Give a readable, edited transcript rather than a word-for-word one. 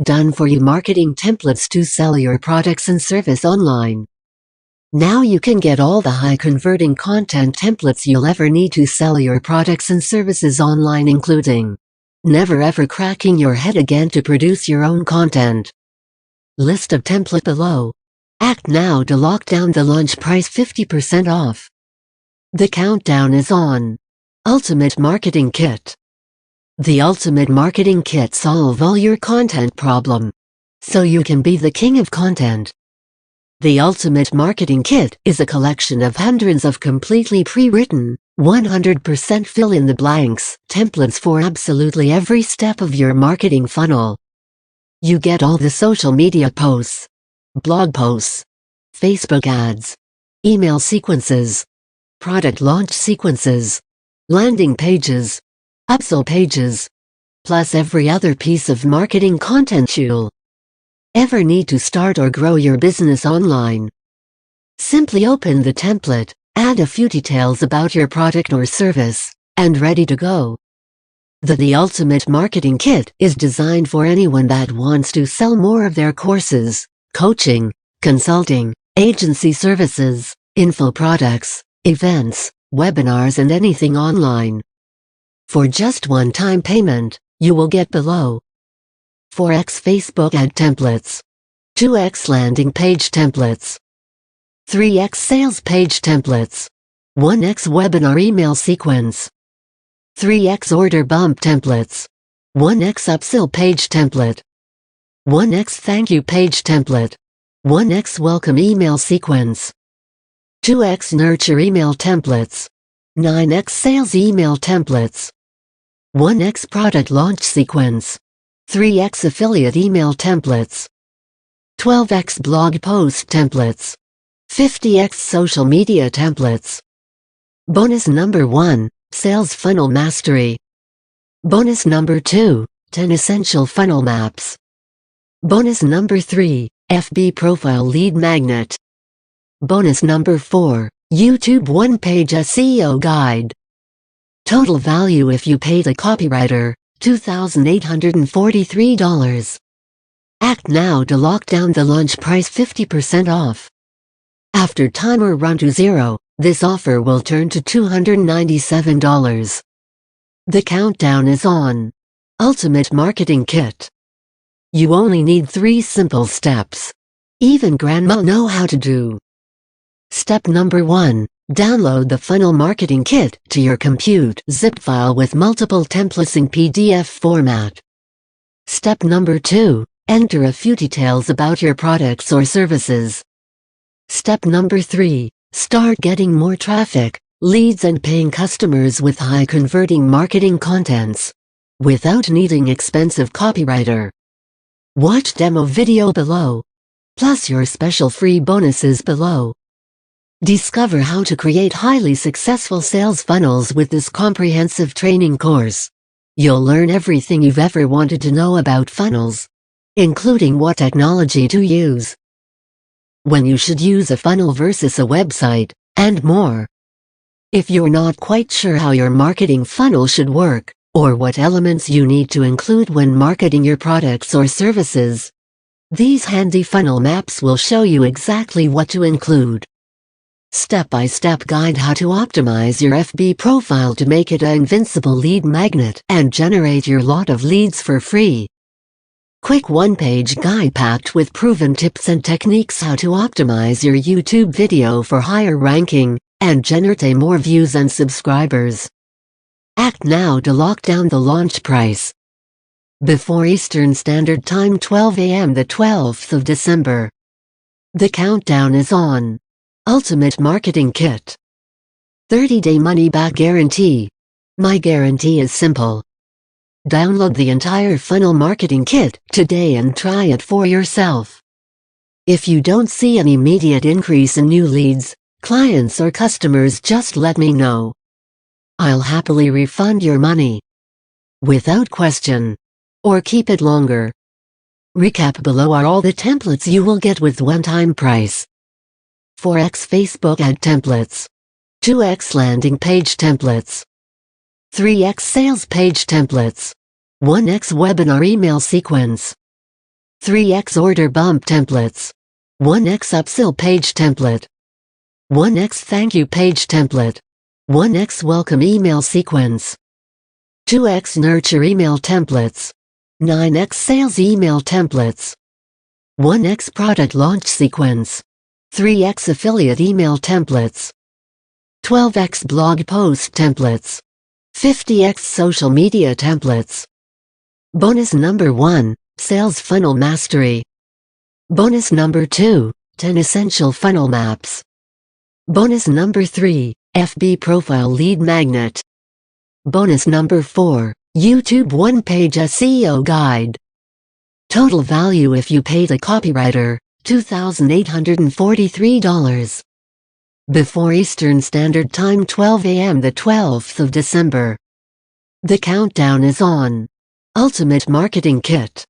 done-for-you marketing templates to sell your products and service online. Now you can get all the high-converting content templates you'll ever need to sell your products and services online, including never ever cracking your head again to produce your own content. List of template below. Act now to lock down the launch price 50% off. The countdown is on. Ultimate Marketing Kit. The Ultimate Marketing Kit solves all your content problem, so you can be the king of content. The Ultimate Marketing Kit is a collection of hundreds of completely pre-written, 100% fill-in-the-blanks templates for absolutely every step of your marketing funnel. You get all the social media posts, blog posts, Facebook ads, email sequences, product launch sequences, landing pages, upsell pages, plus every other piece of marketing content you'll ever need to start or grow your business online. Simply open the template, add a few details about your product or service, and ready to go. The Ultimate Marketing Kit is designed for anyone that wants to sell more of their courses, coaching, consulting, agency services, info products, events, webinars, and anything online. For just one-time payment, you will get below 4x Facebook ad templates, 2x landing page templates, 3x sales page templates, 1x webinar email sequence, 3x order bump templates, 1x upsell page template, 1x thank you page template, 1x welcome email sequence, 2x nurture email templates, 9x sales email templates, 1x product launch sequence, 3x affiliate email templates, 12x blog post templates, 50x social media templates. Bonus number 1, Sales Funnel Mastery. Bonus number 2, 10 Essential Funnel Maps. Bonus number 3, FB Profile Lead Magnet. Bonus number 4, YouTube One-Page SEO Guide. Total value if you pay the copywriter, $2,843. Act now to lock down the launch price 50% off. After timer run to 0, this offer will turn to $297. The countdown is on. Ultimate Marketing Kit. You only need 3 simple steps. Even grandma know how to do. Step number 1. Download the Funnel Marketing Kit to your compute zip file with multiple templates in PDF format. Step number 2. Enter a few details about your products or services. Step number 3. Start getting more traffic, leads and paying customers with high-converting marketing contents, without needing expensive copywriter. Watch demo video below, plus your special free bonuses below. Discover how to create highly successful sales funnels with this comprehensive training course. You'll learn everything you've ever wanted to know about funnels, including what technology to use, when you should use a funnel versus a website, and more. If you're not quite sure how your marketing funnel should work, or what elements you need to include when marketing your products or services, these handy funnel maps will show you exactly what to include. Step-by-step guide how to optimize your FB profile to make it an invincible lead magnet and generate your lot of leads for free. Quick one-page guide packed with proven tips and techniques how to optimize your YouTube video for higher ranking and generate more views and subscribers. Act now to lock down the launch price. Before Eastern Standard Time 12 a.m. the 12th of December. The countdown is on. Ultimate Marketing Kit. 30-day money-back guarantee. My guarantee is simple. Download the entire Funnel Marketing Kit today and try it for yourself. If you don't see an immediate increase in new leads, clients or customers, just let me know. I'll happily refund your money, without question, or keep it longer. Recap below are all the templates you will get with one-time price. 4x Facebook ad templates, 2x landing page templates, 3x sales page templates, 1x webinar email sequence, 3x order bump templates. 1x upsell page template. 1x thank you page template. 1x welcome email sequence. 2x nurture email templates. 9x sales email templates. 1x product launch sequence. 3x affiliate email templates. 12x blog post templates. 50x social media templates. Bonus number 1, Sales Funnel Mastery. Bonus number 2, 10 essential funnel maps. Bonus number 3, FB profile lead magnet. Bonus number 4, YouTube one-page SEO guide. Total value if you pay the copywriter, $2,843. Before Eastern Standard Time 12 a.m. the 12th of December. The countdown is on. Ultimate Marketing Kit.